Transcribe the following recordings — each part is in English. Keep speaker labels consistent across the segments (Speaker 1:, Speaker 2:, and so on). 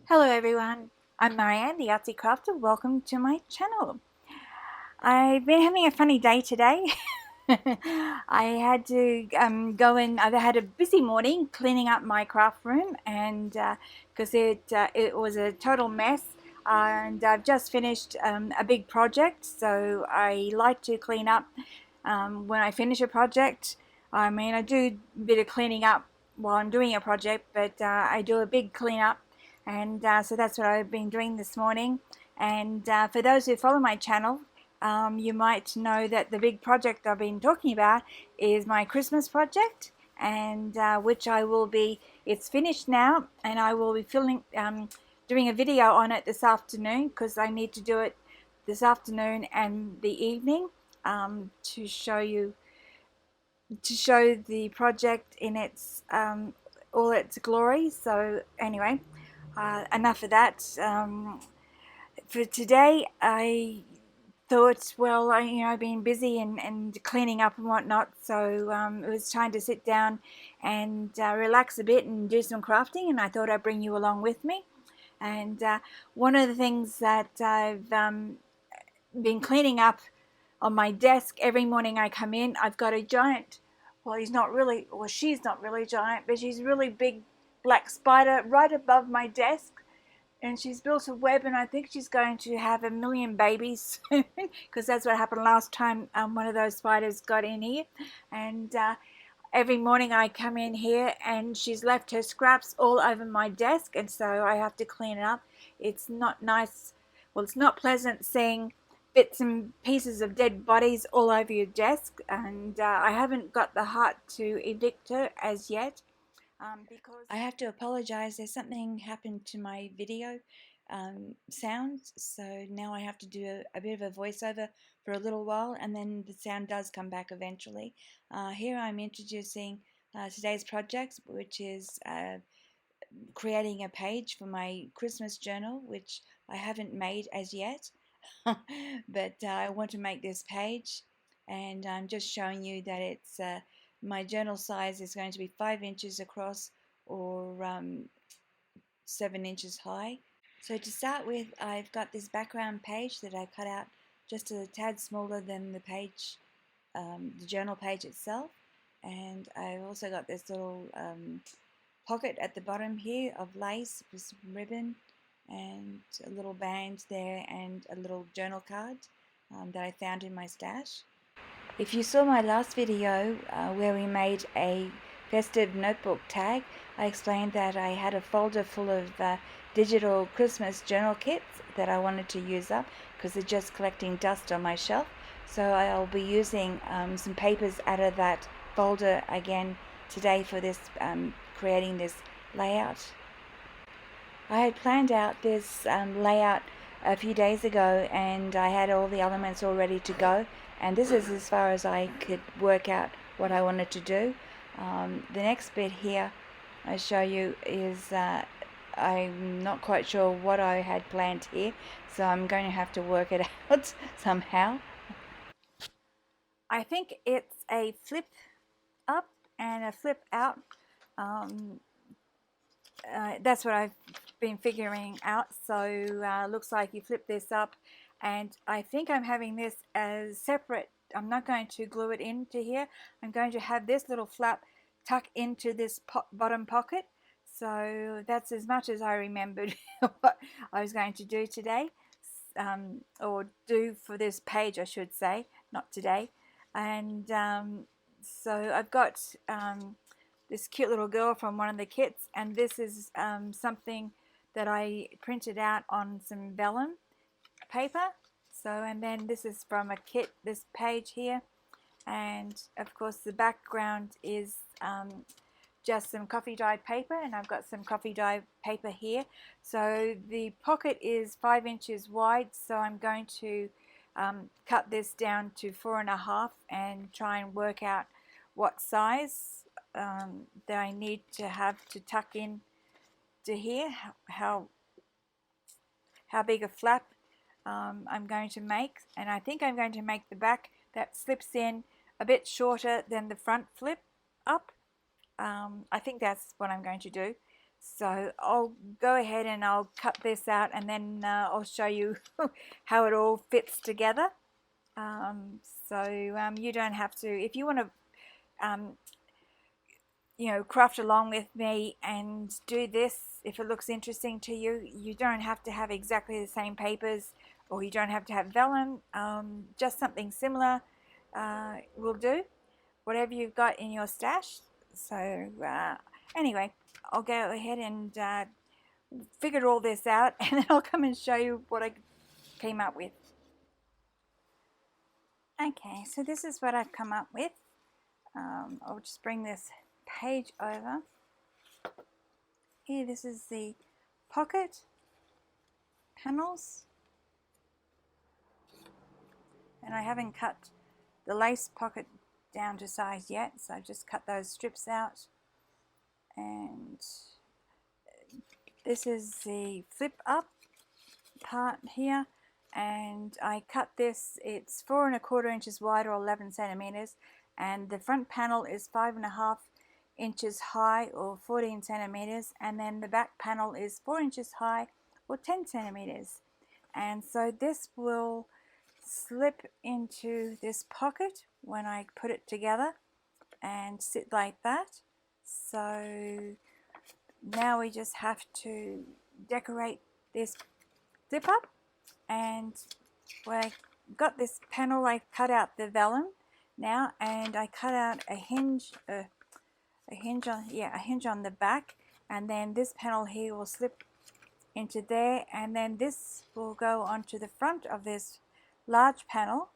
Speaker 1: Hello everyone, I'm Marieanne, the Artsie Crafter. Welcome to my channel. I've been having a funny day today. I had to I've had a busy morning cleaning up my craft room, and because it was a total mess, and I've just finished a big project, so I like to clean up when I finish a project. I mean, I do a bit of cleaning up while I'm doing a project, but I do a big cleanup, and so that's what I've been doing this morning. And for those who follow my channel, you might know that the big project I've been talking about is my Christmas project, and which it's finished now, and I will be doing a video on it this afternoon, because I need to do it this afternoon and the evening, to show the project in its all its glory. So anyway, enough of that. For today, I thought, well, I've been busy and cleaning up and whatnot, so it was time to sit down and relax a bit and do some crafting, and I thought I'd bring you along with me. And one of the things that I've been cleaning up on my desk every morning I come in, I've got a giant, well, she's not really giant, but she's a really big black spider right above my desk, and she's built a web, and I think she's going to have 1,000,000 babies soon, because that's what happened last time one of those spiders got in here. And every morning I come in here and she's left her scraps all over my desk, and so I have to clean it up. It's not nice, well, it's not pleasant seeing bits and pieces of dead bodies all over your desk, and I haven't got the heart to evict her as yet. Because I have to apologize, there's something happened to my video sound, so now I have to do a bit of a voiceover for a little while, and then the sound does come back eventually. Here I'm introducing today's project, which is creating a page for my Christmas journal, which I haven't made as yet. But I want to make this page, and I'm just showing you that it's my journal size is going to be 5 inches across, or 7 inches high. So to start with, I've got this background page that I cut out just a tad smaller than the journal page itself, and I've also got this little pocket at the bottom here of lace with some ribbon, and a little band there, and a little journal card that I found in my stash. If you saw my last video where we made a festive notebook tag, I explained that I had a folder full of digital Christmas journal kits that I wanted to use up because they're just collecting dust on my shelf. So I'll be using some papers out of that folder again today for this creating this layout. I had planned out this layout a few days ago, and I had all the elements all ready to go, and this is as far as I could work out what I wanted to do. The next bit here I show you is I'm not quite sure what I had planned here, so I'm going to have to work it out somehow. I think it's a flip up and a flip out. Um, that's what I've been figuring out. So looks like you flip this up, and I think I'm having this as separate. I'm not going to glue it into here. I'm going to have this little flap tuck into this bottom pocket. So that's as much as I remembered what I was going to do today, or do for this page, I should say, not today. And so I've got this cute little girl from one of the kits, and this is something that I printed out on some vellum paper. So, and then this is from a kit, this page here, and of course the background is just some coffee dyed paper, and I've got some coffee dyed paper here. So the pocket is 5 inches wide, so I'm going to cut this down to 4.5 and try and work out what size that I need to have to tuck in to here, how big a flap I'm going to make. And I think I'm going to make the back that slips in a bit shorter than the front flip up. I think that's what I'm going to do. So I'll go ahead and I'll cut this out, and then I'll show you how it all fits together. Um, you don't have to, if you want to um, craft along with me and do this, if it looks interesting to you, you don't have to have exactly the same papers, or you don't have to have vellum. Just something similar will do, whatever you've got in your stash. So anyway, I'll go ahead and figure all this out, and then I'll come and show you what I came up with. Okay, so this is what I've come up with. I'll just bring this page over. Here, this is the pocket panels, and I haven't cut the lace pocket down to size yet, so I just cut those strips out. And this is the flip up part here, and I cut this, it's 4¼ inches wide, or 11 centimeters, and the front panel is 5½ inches high, or 14 centimeters, and then the back panel is 4 inches high, or 10 centimeters. And so this will slip into this pocket when I put it together and sit like that. So now we just have to decorate this zip up, and when I got this panel, I cut out the vellum now, and I cut out a hinge on the back, and then this panel here will slip into there, and then this will go onto the front of this large panel,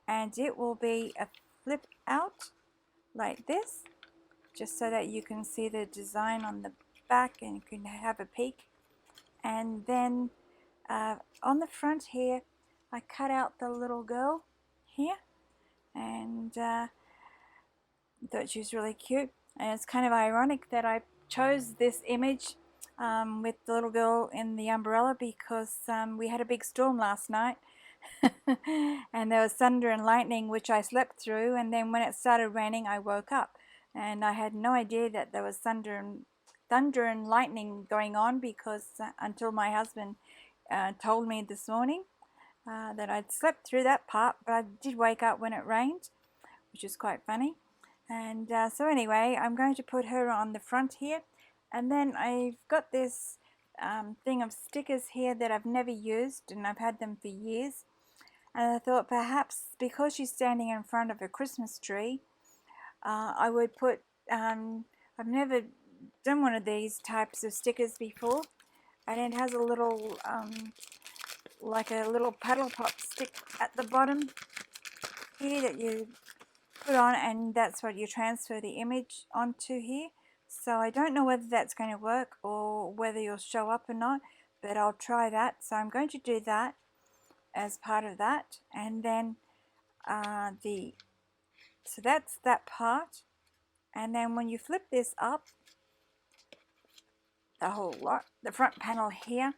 Speaker 1: and it will be a flip out like this, just so that you can see the design on the back and you can have a peek. And then on the front here, I cut out the little girl here, and thought she was really cute. And it's kind of ironic that I chose this image with the little girl in the umbrella, because we had a big storm last night and there was thunder and lightning, which I slept through, and then when it started raining I woke up, and I had no idea that there was thunder and lightning going on, because until my husband told me this morning that I'd slept through that part, but I did wake up when it rained, which is quite funny. And so anyway, I'm going to put her on the front here, and then I've got this thing of stickers here that I've never used, and I've had them for years, and I thought perhaps because she's standing in front of a Christmas tree, I would put, I've never done one of these types of stickers before, and it has a little like a little paddle pop stick at the bottom here that you put on, and that's what you transfer the image onto here. So I don't know whether that's going to work or whether you'll show up or not, but I'll try that. So I'm going to do that as part of that, and then so that's that part. And then when you flip this up, the whole lot, the front panel here,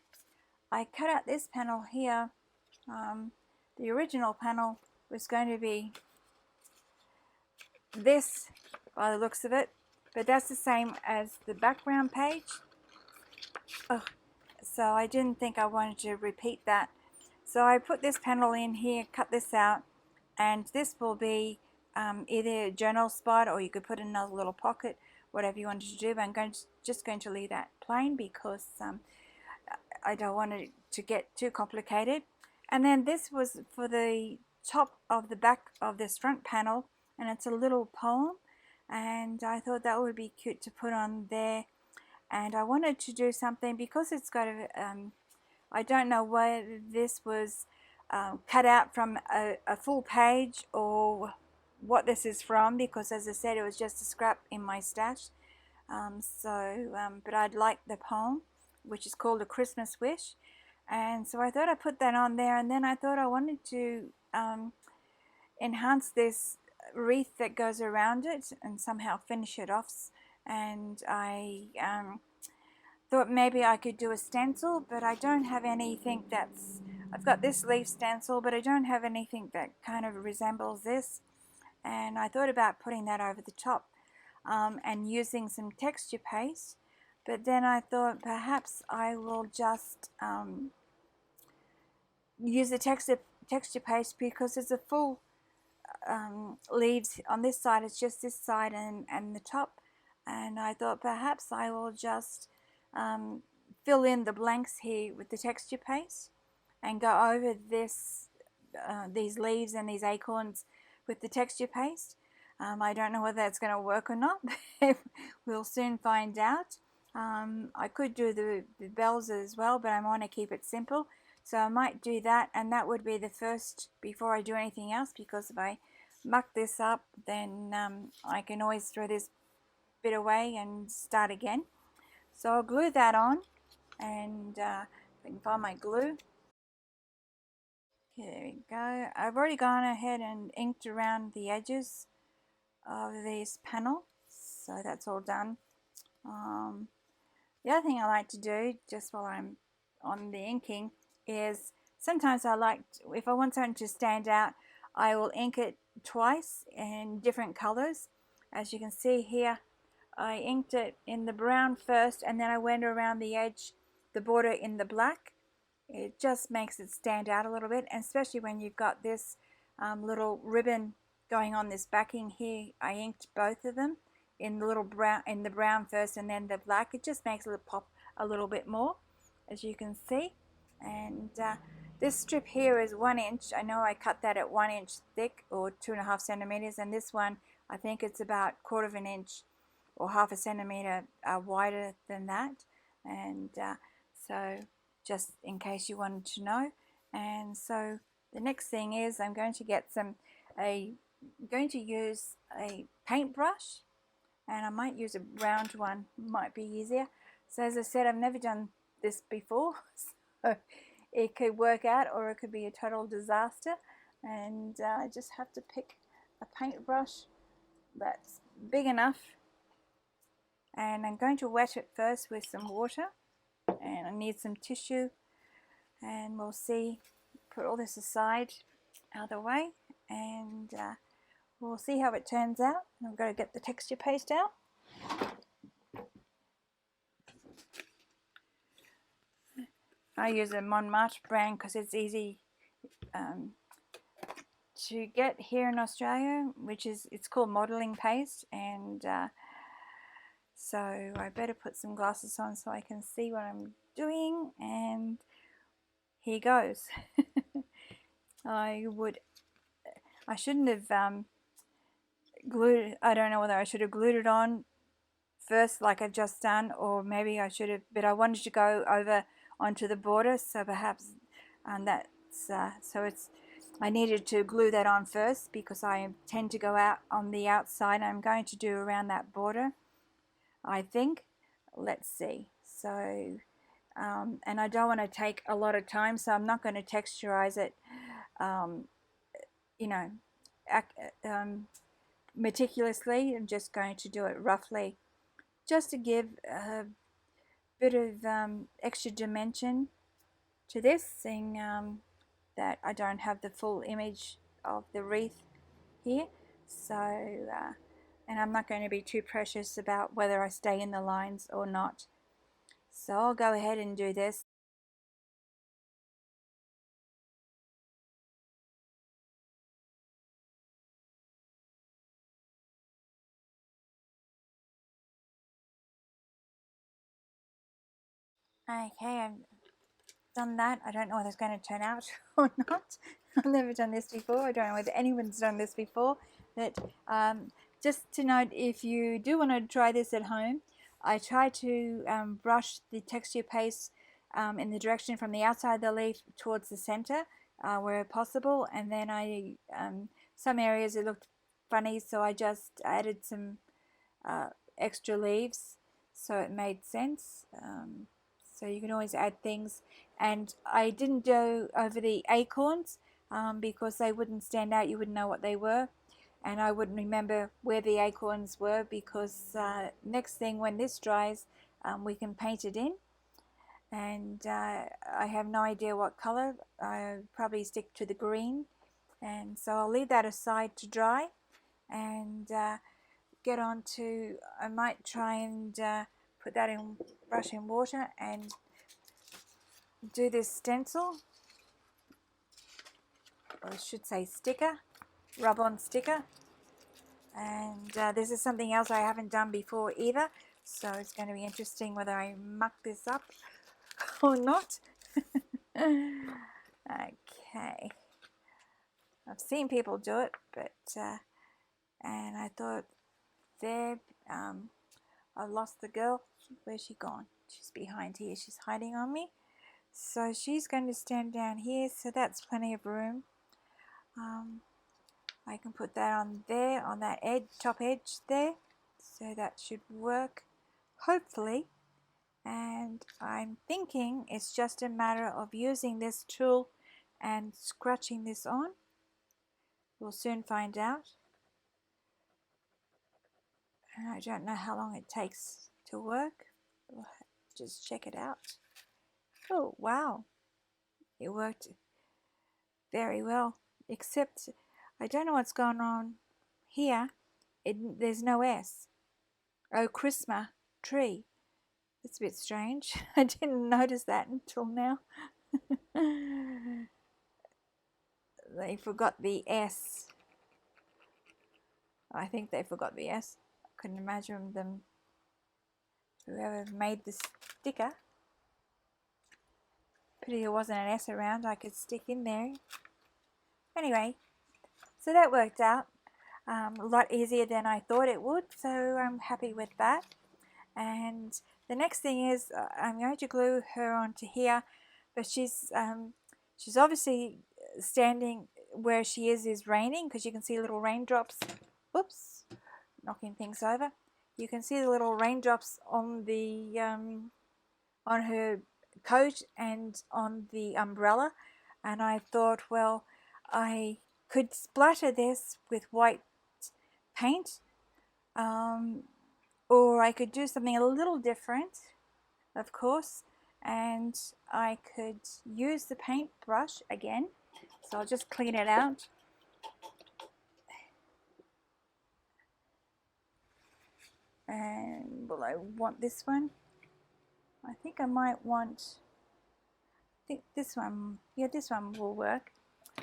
Speaker 1: I cut out this panel here. The original panel was going to be this by the looks of it, but that's the same as the background page. So I didn't think I wanted to repeat that. So I put this panel in here, cut this out, and this will be either a journal spot, or you could put another little pocket, whatever you wanted to do, but I'm just going to leave that plain because I don't want it to get too complicated. And then this was for the top of the back of this front panel, and it's a little poem, and I thought that would be cute to put on there. And I wanted to do something, because it's got a I don't know whether this was cut out from a full page or what this is from, because as I said, it was just a scrap in my stash. But I'd like the poem, which is called A Christmas Wish, and so I thought I'd put that on there. And then I thought I wanted to enhance this wreath that goes around it and somehow finish it off, and I thought maybe I could do a stencil, but I don't have anything that's, I've got this leaf stencil, but I don't have anything that kind of resembles this, and I thought about putting that over the top and using some texture paste but then I thought perhaps I will just use the texture paste, because it's a full leaves on this side. It's just this side and the top, and I thought perhaps I will just fill in the blanks here with the texture paste and go over these leaves and these acorns with the texture paste. I don't know whether that's going to work or not. We'll soon find out. I could do the bells as well, but I want to keep it simple, so I might do that, and that would be the first before I do anything else, because if I muck this up, then I can always throw this bit away and start again. So I'll glue that on, and I can find my glue. Okay, there we go. I've already gone ahead and inked around the edges of this panel, so that's all done. The other thing I like to do, just while I'm on the inking, is sometimes I like, if I want something to stand out, I will ink it twice in different colors. As you can see here, I inked it in the brown first, and then I went around the edge, the border, in the black. It just makes it stand out a little bit, and especially when you've got this little ribbon going on this backing here. I inked both of them in the little brown, in the brown first and then the black. It just makes it pop a little bit more, as you can see. And this strip here is 1 inch. I know I cut that at 1 inch thick, or 2.5 centimeters, and this one I think it's about 1/4 inch or 1/2 centimeter wider than that. And so just in case you wanted to know. And so the next thing is I'm going to get going to use a paintbrush, and I might use a round one, might be easier. So as I said, I've never done this before, so it could work out or it could be a total disaster, and I just have to pick a paintbrush that's big enough, and I'm going to wet it first with some water, and I need some tissue, and we'll see. Put all this aside, out of the way, and we'll see how it turns out. I'm going to get the texture paste out. I use a Montmartre brand because it's easy to get here in Australia, it's called modelling paste, and so I better put some glasses on so I can see what I'm doing, and here goes. I shouldn't have glued, I don't know whether I should have glued it on first like I've just done, or maybe I should have, but I wanted to go over onto the border, so perhaps I needed to glue that on first, because I tend to go out on the outside. I'm going to do around that border, I think. Let's see. So and I don't want to take a lot of time, so I'm not going to texturize it you know meticulously. I'm just going to do it roughly, just to give a bit of extra dimension to this, seeing that I don't have the full image of the wreath here. So and I'm not going to be too precious about whether I stay in the lines or not. So I'll go ahead and do this. Okay, I've done that. I don't know whether it's going to turn out or not. I've never done this before. I don't know whether anyone's done this before. But just to note, if you do want to try this at home, I try to brush the texture paste in the direction from the outside of the leaf towards the center where possible, and then some areas it looked funny, so I just added some extra leaves so it made sense. So you can always add things, and I didn't go over the acorns because they wouldn't stand out. You wouldn't know what they were, and I wouldn't remember where the acorns were, because next thing, when this dries, we can paint it in, and I have no idea what color. I probably stick to the green, and so I'll leave that aside to dry, and get on to, I might try and put that in, brush in water and do this stencil, or I should say sticker, rub-on sticker. And this is something else I haven't done before either, so it's going to be interesting whether I muck this up or not. Okay, I've seen people do it, but and I thought, there, I lost the girl. Where's she gone? She's behind here. She's hiding on me. So she's going to stand down here, so that's plenty of room. I can put that on there, on that edge, top edge there, so that should work, hopefully. And I'm thinking it's just a matter of using this tool and scratching this on. We'll soon find out. And I don't know how long it takes to work. We'll just check it out. Oh, wow. It worked very well, except I don't know what's going on here. There's no S. Oh, Christmas tree. It's a bit strange. I didn't notice that until now. They forgot the S. I think they forgot the S. I couldn't imagine them, whoever made the sticker. Pity there wasn't an S around I could stick in there. Anyway, so that worked out a lot easier than I thought it would, so I'm happy with that. And the next thing is I'm going to glue her onto here, but she's obviously standing where she is raining, because you can see little raindrops. Oops, knocking things over. You can see the little raindrops on the on her coat and on the umbrella, and I thought, well, I could splatter this with white paint, or I could do something a little different, of course, and I could use the paintbrush again. So I'll just clean it out. And will I want this one? I think I might want, I think this one, yeah, this one will work.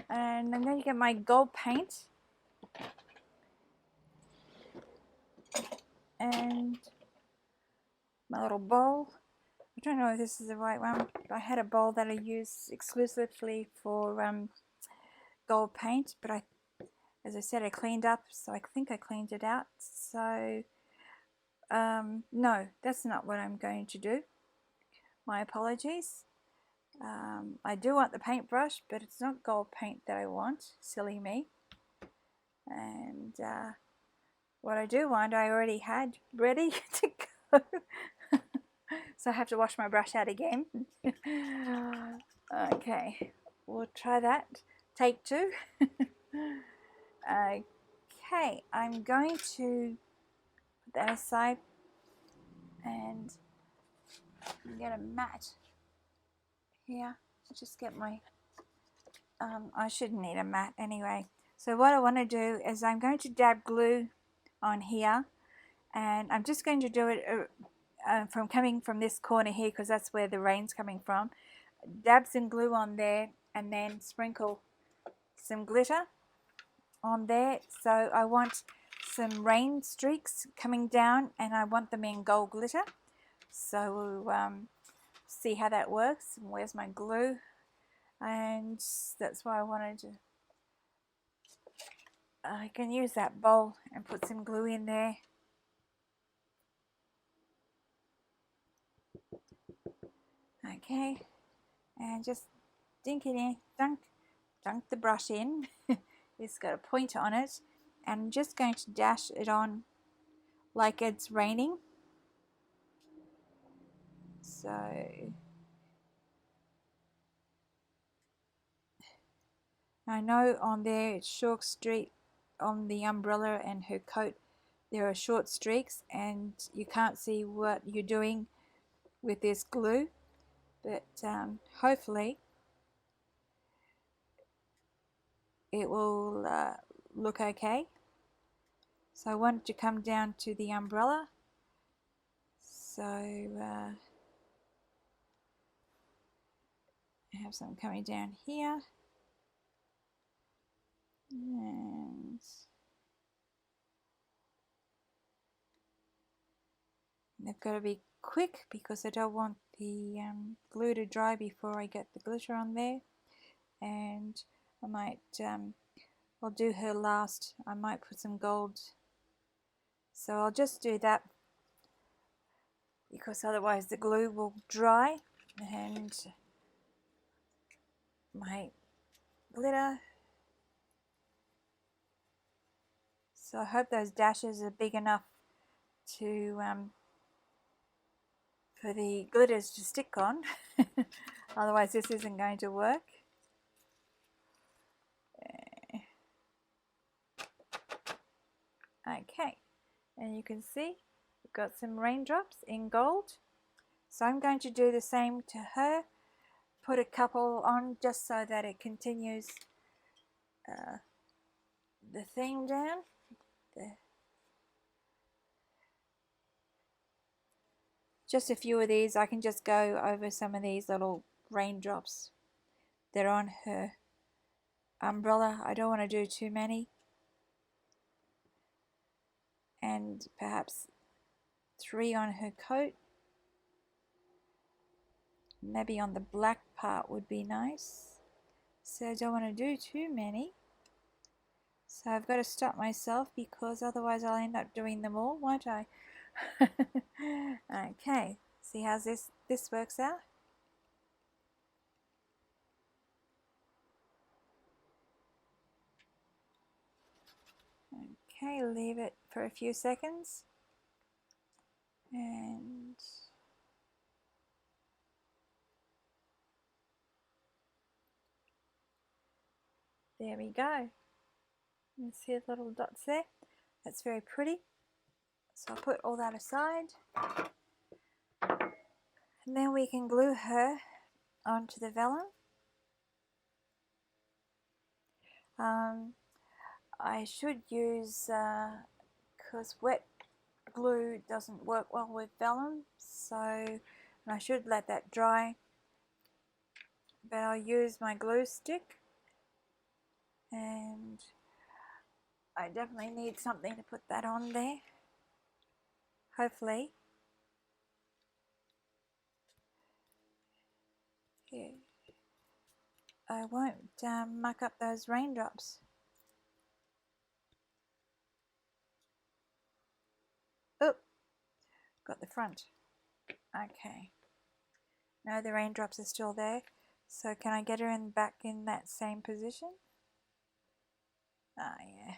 Speaker 1: And I'm going to get my gold paint and my little bowl. I don't know if this is the right one. I had a bowl that I use exclusively for gold paint, but as I said, I cleaned up, so I think I cleaned it out. So no, that's not what I'm going to do. My apologies. I do want the paintbrush, but it's not gold paint that I want. Silly me. And what I do want, I already had ready to go. So I have to wash my brush out again. Okay, we'll try that. Take two. Okay, I'm going to put that aside and get a mat here. Just get my, I shouldn't need a mat anyway. So what I want to do is I'm going to dab glue on here, and I'm just going to do it from coming from this corner here, because that's where the rain's coming from. Dab some glue on there and then sprinkle some glitter on there. So I want some rain streaks coming down, and I want them in gold glitter. So we'll see how that works. Where's my glue? And that's why I wanted to, I can use that bowl and put some glue in there. Okay, and just dink it in, dunk the brush in. It's got a pointer on it, and I'm just going to dash it on like it's raining. So I know on there it's short streak on the umbrella and her coat, there are short streaks, and you can't see what you're doing with this glue, but hopefully it will look okay. So I wanted to come down to the umbrella, so So I have some coming down here, and they've got to be quick because I don't want the glue to dry before I get the glitter on there. And I might, I'll do her last. I might put some gold, so I'll just do that because otherwise the glue will dry and my glitter. So I hope those dashes are big enough to for the glitters to stick on. Otherwise this isn't going to work. Okay, and you can see we've got some raindrops in gold. So I'm going to do the same to her. Put a couple on just so that it continues the theme down. Just a few of these. I can just go over some of these little raindrops. They're on her umbrella. I don't want to do too many. And perhaps 3 on her coat. Maybe on the black part would be nice. So I don't want to do too many. So I've got to stop myself because otherwise I'll end up doing them all, won't I? Okay, see how this works out? Okay, leave it for a few seconds. And there we go. You see the little dots there? That's very pretty. So I'll put all that aside. And then we can glue her onto the vellum. I should use, because wet glue doesn't work well with vellum, so I should let that dry. But I'll use my glue stick, and I definitely need something to put that on there. Hopefully. Yeah. I won't muck up those raindrops. Oh, got the front. Okay. No, the raindrops are still there. So can I get her back in that same position? Ah, yeah.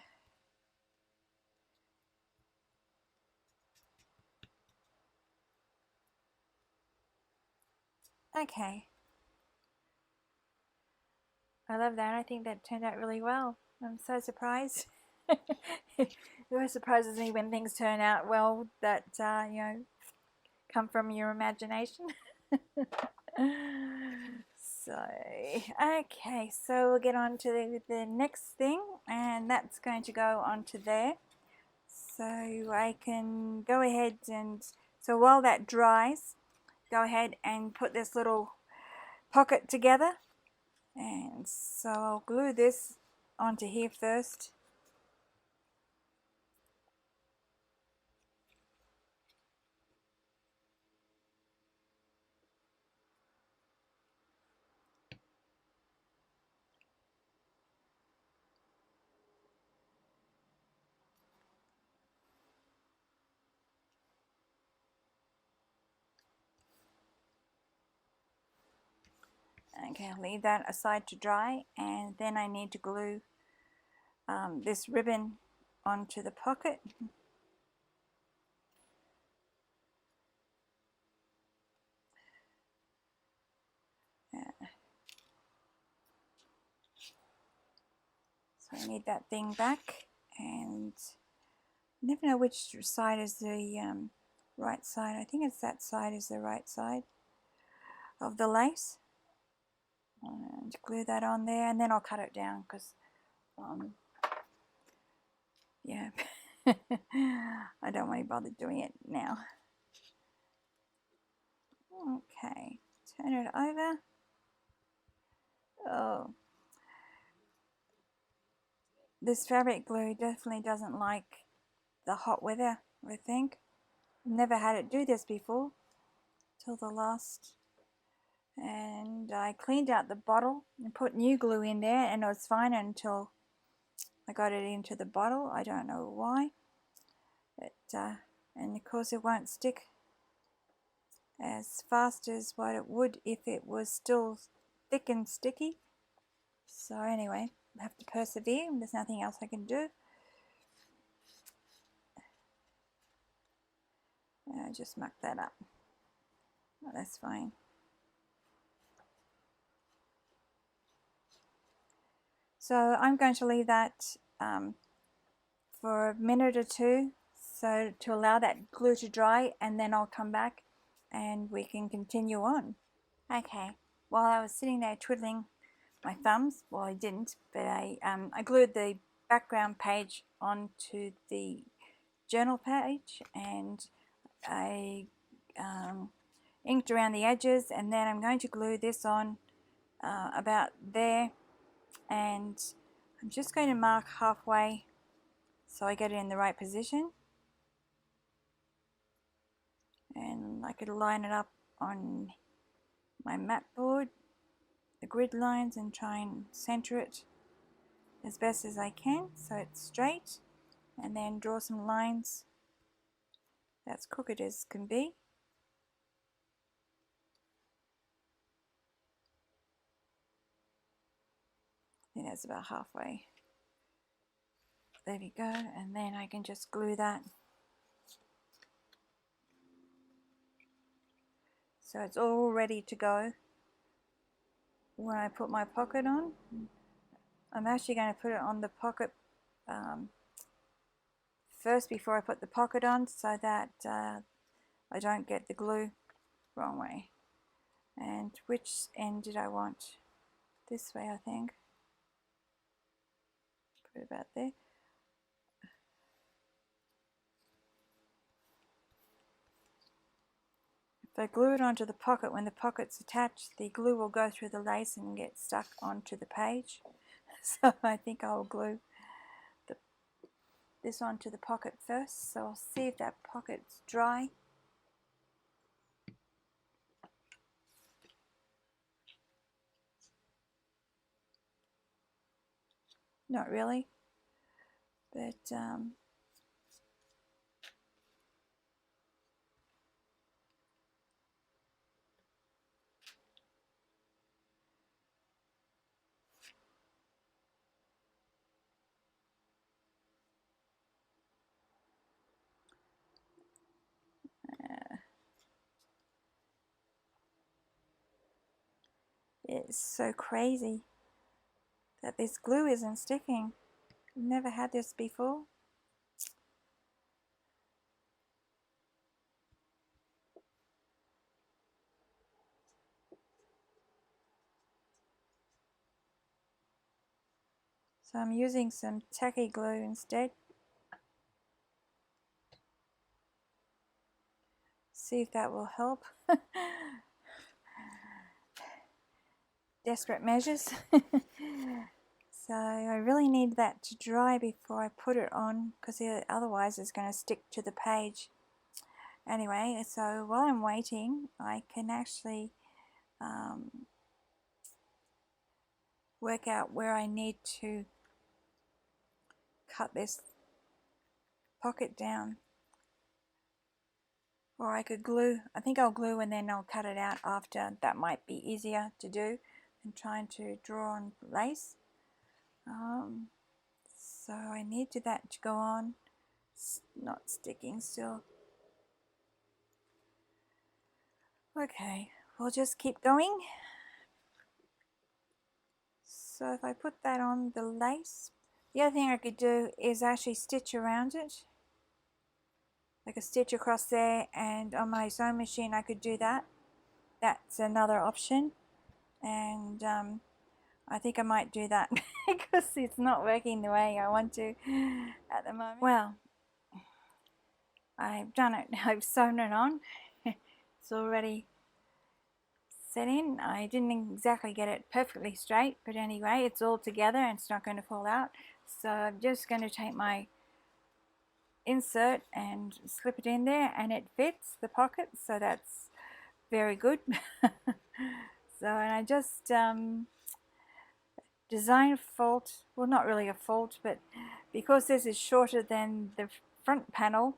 Speaker 1: Okay. I love that. I think that turned out really well. I'm so surprised. It always surprises me when things turn out well that, you know, come from your imagination. So, okay, so we'll get on to the next thing, and that's going to go onto there. So I can go ahead and, so while that dries, go ahead and put this little pocket together. And so I'll glue this onto here first. Okay, I'll leave that aside to dry, and then I need to glue this ribbon onto the pocket. So I need that thing back, and I never know which side is the right side. I think it's that side is the right side of the lace. And glue that on there, and then I'll cut it down because, yeah, I don't want to bother doing it now. Okay, turn it over. Oh, this fabric glue definitely doesn't like the hot weather, I think. Never had it do this before till the last. And I cleaned out the bottle and put new glue in there, and it was fine until I got it into the bottle. I don't know why. And of course it won't stick as fast as what it would if it was still thick and sticky. So anyway, I have to persevere. There's nothing else I can do. Just muck that up. Oh, that's fine. So I'm going to leave that for a minute or two, so to allow that glue to dry, and then I'll come back and we can continue on. Okay, while I was sitting there twiddling my thumbs, well I didn't, but I glued the background page onto the journal page, and I inked around the edges, and then I'm going to glue this on about there, and I'm just going to mark halfway so I get it in the right position, and I could line it up on my mat board, the grid lines, and try and center it as best as I can so it's straight, and then draw some lines that's crooked as can be. I think that's about halfway. There we go, and then I can just glue that so it's all ready to go when I put my pocket on. I'm actually going to put it on the pocket first before I put the pocket on, so that I don't get the glue wrong way. And which end did I want? This way, I think. Put it about there. If I glue it onto the pocket, when the pocket's attached, the glue will go through the lace and get stuck onto the page. So I think I'll glue this onto the pocket first. So I'll see if that pocket's dry. Not really, but it's so crazy that this glue isn't sticking. Never had this before. So I'm using some tacky glue instead. See if that will help. Desperate measures. So I really need that to dry before I put it on, because otherwise it's going to stick to the page. Anyway, so while I'm waiting, I can actually work out where I need to cut this pocket down. Or I could glue. I think I'll glue and then I'll cut it out after. That might be easier to do than trying to draw on lace. So I need that to go on. It's not sticking still. Okay, we'll just keep going. So if I put that on the lace, the other thing I could do is actually stitch around it. Like a stitch across there, and on my sewing machine I could do that. That's another option, and I think I might do that because it's not working the way I want to at the moment. Well, I've done it. I've sewn it on. It's already set in. I didn't exactly get it perfectly straight, but anyway, it's all together and it's not going to fall out. So I'm just going to take my insert and slip it in there, and it fits the pocket, so that's very good. So, and I just design fault, well, not really a fault, but because this is shorter than the front panel,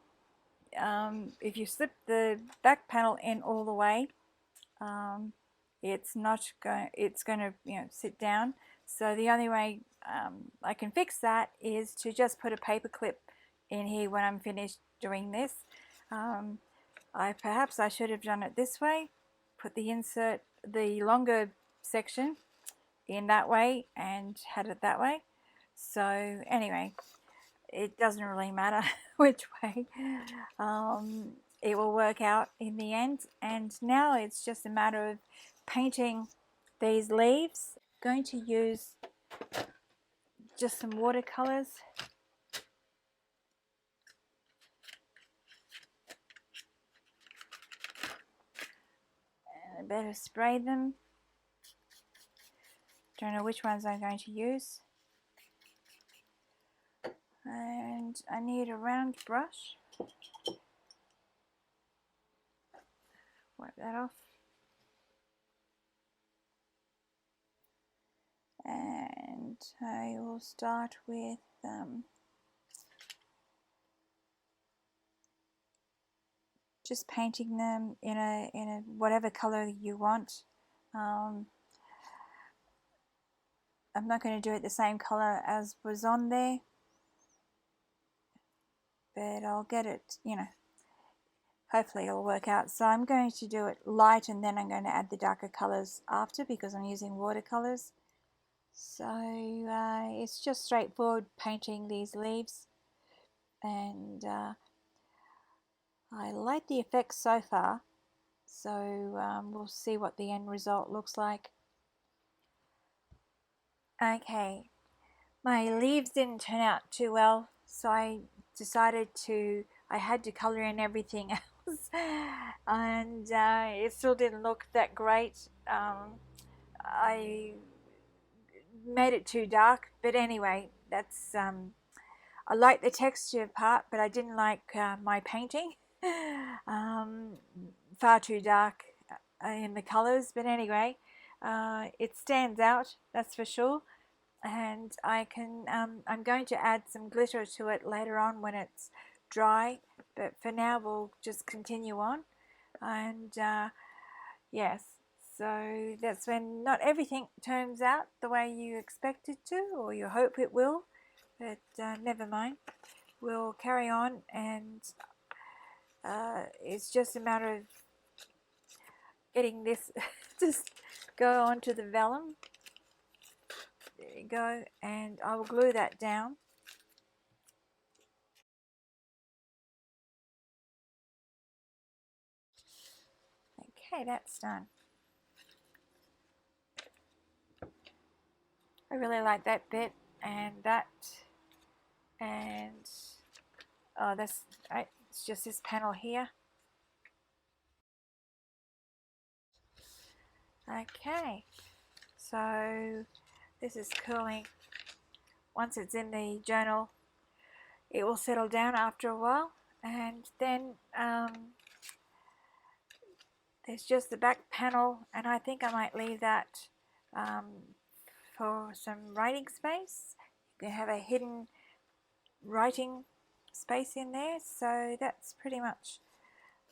Speaker 1: if you slip the back panel in all the way, it's going to sit down. So the only way I can fix that is to just put a paper clip in here when I'm finished doing this. Perhaps I should have done it this way, put the longer section in that way and had it that way. So anyway, it doesn't really matter which way. It will work out in the end, and now it's just a matter of painting these leaves. I'm going to use just some watercolors. And I better spray them. Don't know which ones I'm going to use. And I need a round brush. Wipe that off. And I will start with just painting them in a whatever color you want. I'm not going to do it the same color as was on there, but I'll get it, hopefully it'll work out. So I'm going to do it light, and then I'm going to add the darker colors after, because I'm using watercolors. So it's just straightforward painting these leaves, and I like the effects so far. So we'll see what the end result looks like. Okay, my leaves didn't turn out too well, so I decided I had to colour in everything else, and it still didn't look that great. I made it too dark, but anyway, that's I like the texture part, but I didn't like my painting. Far too dark in the colours, but anyway, it stands out, that's for sure. And I'm going to add some glitter to it later on when it's dry, but for now we'll just continue on. And yes, so that's when not everything turns out the way you expect it to, or you hope it will, but never mind, we'll carry on. And it's just a matter of getting this just go onto the vellum. There you go, and I will glue that down. Okay, that's done. I really like that bit and that, and oh, that's right, it's just this panel here. Okay, so this is curling. Once it's in the journal, it will settle down after a while, and then there's just the back panel, and I think I might leave that for some writing space. You can have a hidden writing space in there. So that's pretty much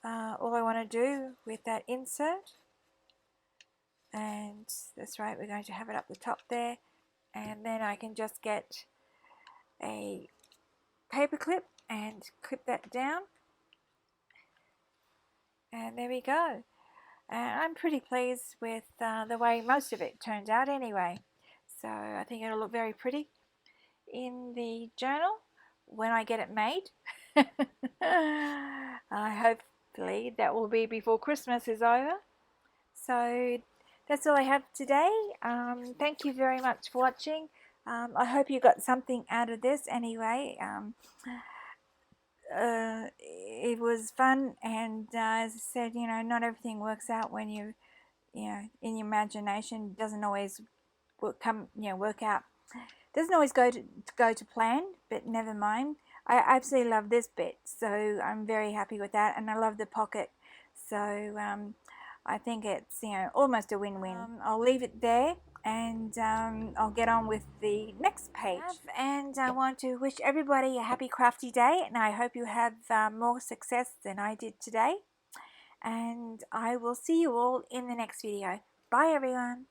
Speaker 1: all I want to do with that insert. And that's right, we're going to have it up the top there, and then I can just get a paper clip and clip that down, and there we go. I'm pretty pleased with the way most of it turned out anyway, so I think it'll look very pretty in the journal when I get it made. Hopefully that will be before Christmas is over. So that's all I have today. Thank you very much for watching. I hope you got something out of this anyway. It was fun, and as I said, not everything works out when you in your imagination doesn't always work out. Doesn't always go to plan, but never mind. I absolutely love this bit, so I'm very happy with that, and I love the pocket. So I think it's almost a win-win. I'll leave it there, and I'll get on with the next page. And I want to wish everybody a happy crafty day, and I hope you have more success than I did today. And I will see you all in the next video. Bye everyone.